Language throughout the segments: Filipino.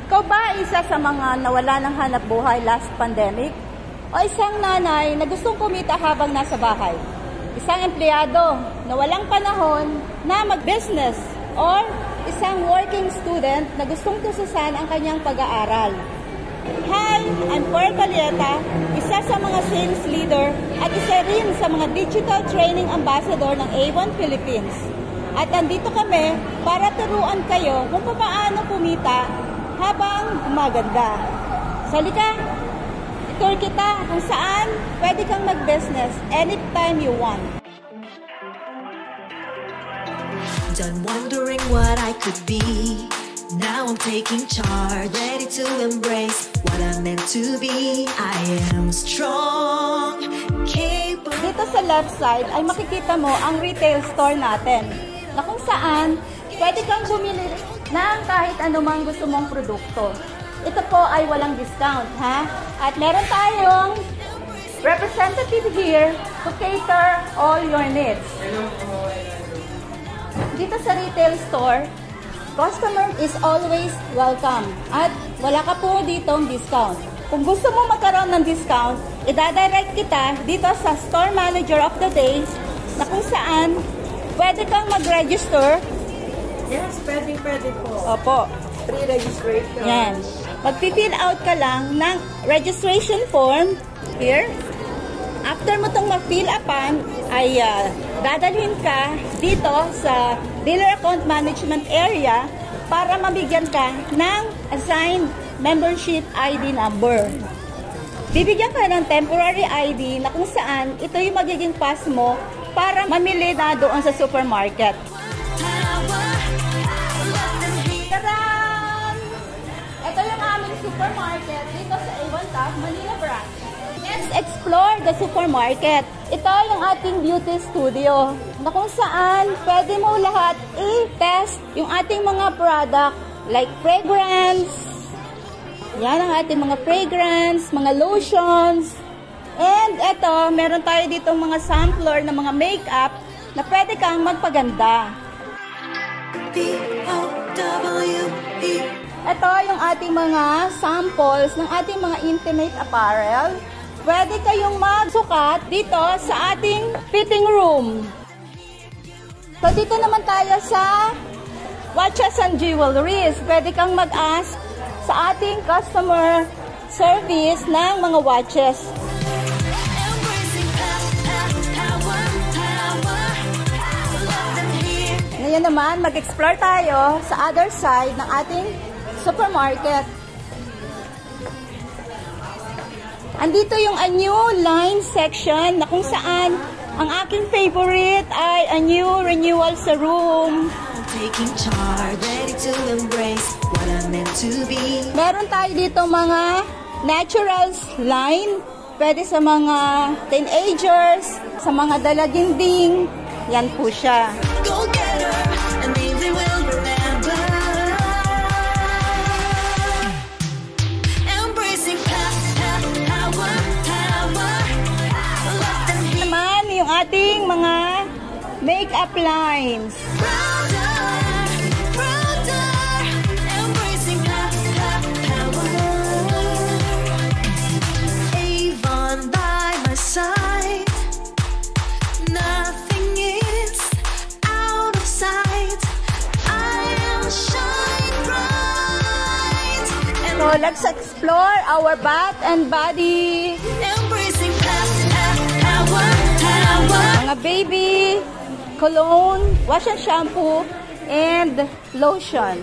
Ikaw ba isa sa mga nawala ng hanap buhay last pandemic? O isang nanay na gustong kumita habang nasa bahay? Isang empleyado na walang panahon na mag-business? Or isang working student na gustong tususan ang kanyang pag-aaral? Hi, I'm Cor Calieta, isa sa mga sales leader at isa rin sa mga digital training ambassador ng A1 Philippines. At andito kami para turuan kayo kung paano kumita habang gumaganda. Salika, itour kita kung saan pwede kang mag-business anytime you want. Done wondering what I could be. Now I'm taking charge, ready to embrace what I'm meant to be. I am strong, capable. Dito sa left side ay makikita mo ang retail store natin, na kung saan pwede kang bumili ng kahit anumang gusto mong produkto. Ito po ay walang discount, ha? At meron tayong representative here to cater all your needs. Dito sa retail store, customer is always welcome at wala ka po ditong discount. Kung gusto mo magkaroon ng discount, idadirect kita dito sa Store Manager of the Day na kung saan pwede kang mag-register. Yes, pwede po. Opo. Pre-registration. Yan. Mag-fill out ka lang ng registration form here. After mo itong ma-fill upan, ay dadalhin ka dito sa Dealer Account Management Area para mabigyan ka ng assigned membership ID number. Bibigyan ka ng temporary ID na kung saan ito yung magiging pass mo para mamili na doon sa supermarket. Tadaan! Ito yung aming supermarket dito sa A1 Top Manila branch. Let's explore the supermarket. Ito yung ating beauty studio na kung saan pwede mo lahat i-test yung ating mga product like fragrance. Yan ang ating mga fragrance, mga lotions. And ito, meron tayo dito mga sampler na mga makeup na pwede kang magpaganda. Ito yung ating mga samples ng ating mga intimate apparel. Pwede kayong magsukat dito sa ating fitting room. So dito naman tayo sa watches and jewelries. Pwede kang mag-ask sa ating customer service ng mga watches. Ngayon naman, mag-explore tayo sa other side ng ating supermarket. Andito yung a new line section na kung saan ang aking favorite ay a new renewal sa room. Taking charge, ready to embrace what I'm meant to be. Meron tayo dito mga naturals line. Pwede sa mga teenagers, sa mga dalaginding. Yan po siya. Go get her, and they will remember. Embracing power. Let them hear. Naman yung ating mga makeup lines. Embracing power. Avon by my side. Nothing is out of sight. I am shine bright. So let's explore our bath and body. Embracing power. Mga baby cologne, wash and shampoo, and lotion.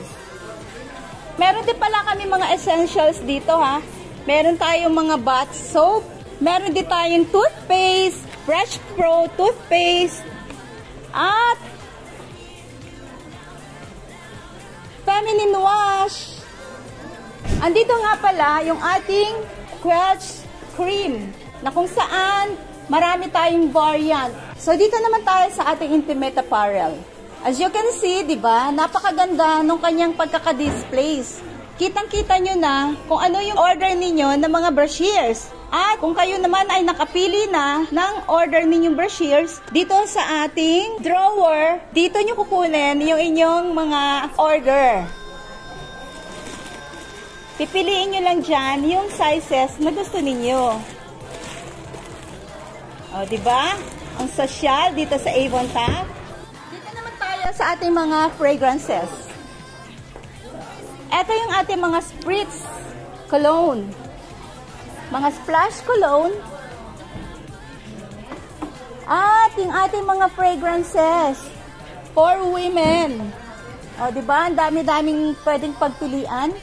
Meron din pala kami mga essentials dito, ha. Meron tayong mga bath soap. Meron din tayong toothpaste, Fresh Pro toothpaste, at feminine wash. Andito nga pala yung ating Quelch cream na kung saan marami tayong variant. So, dito naman tayo sa ating intimate apparel. As you can see, di ba, napakaganda nung kanyang pagkaka-displays. Kitang-kita nyo na kung ano yung order ninyo ng mga brashiers. At kung kayo naman ay nakapili na ng order ninyong brashiers, dito sa ating drawer, dito nyo kukunin yung inyong mga order. Pipiliin nyo lang dyan yung sizes na gusto ninyo. O, diba? Ang sosyal dito sa Avon Top. Dito naman tayo sa ating mga fragrances. Ito yung ating mga spritz cologne. Mga splash cologne. At yung ating mga fragrances for women. O, diba? Ang dami-daming pwedeng pagpilian.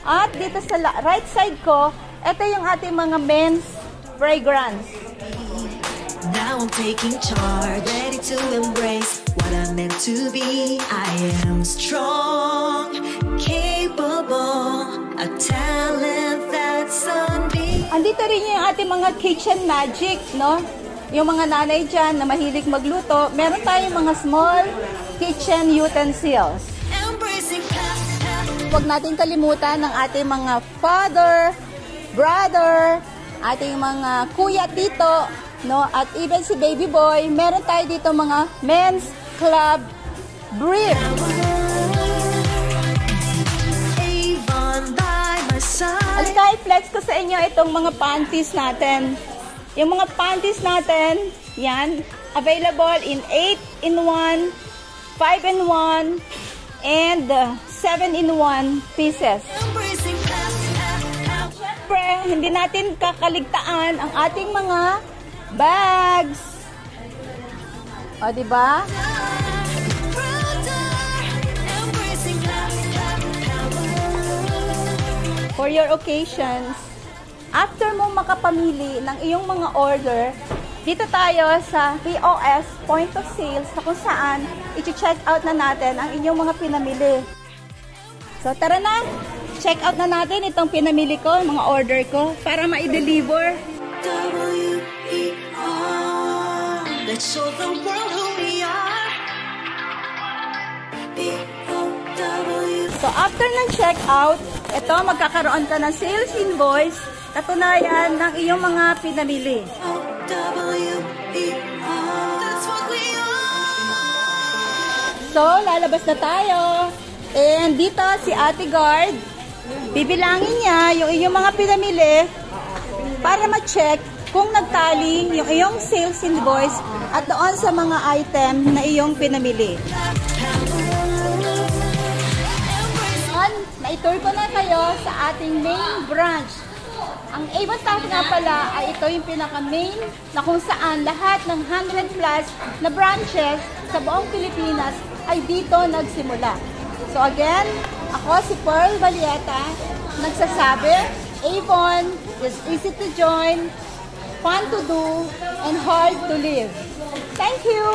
At dito sa right side ko, ito yung ating mga men's fragrance. Now I'm taking charge, ready to embrace what I'm meant to be. I am strong, capable, a talent that's unbeatable. Andito rin yung ating mga kitchen magic, no? Yung mga nanay dyan na mahilig magluto, meron tayong mga small kitchen utensils. Huwag natin kalimutan ng ating mga father, brother, ating mga kuya, tito, no? At even si baby boy, meron tayo dito mga men's club brief. Alika, i-flex ko sa inyo itong mga panties natin. Yung mga panties natin, yan, available in 8-in-1, 5-in-1, and 7-in-1 pieces. Siyempre, hindi natin kakaligtaan ang ating mga bags. O, diba? For your occasions, after mo makapamili ng iyong mga order, dito tayo sa POS, point of sales, na kung saan i-check out na natin ang inyong mga pinamili. So, tara na! Check out na natin itong pinamili ko, mga order ko, para ma-deliver. Let's show the world who we are. So, after ng checkout, ito, magkakaroon ka ng sales invoice, katunayan ng iyong mga pinamili. So, lalabas na tayo. And dito, si Ate Guard, bibilangin niya yung iyong mga pinamili para ma-check kung nagtali yung iyong sales invoice at doon sa mga item na iyong pinamili. Naitur ko na kayo sa ating main branch. Ang Avon Top nga pala ay ito yung pinaka-main na kung saan lahat ng 100 plus na branches sa buong Pilipinas ay dito nagsimula. So again, ako si Pearl Valieta, nagsasabi, Avon is easy to join, fun to do, and hard to live. Thank you!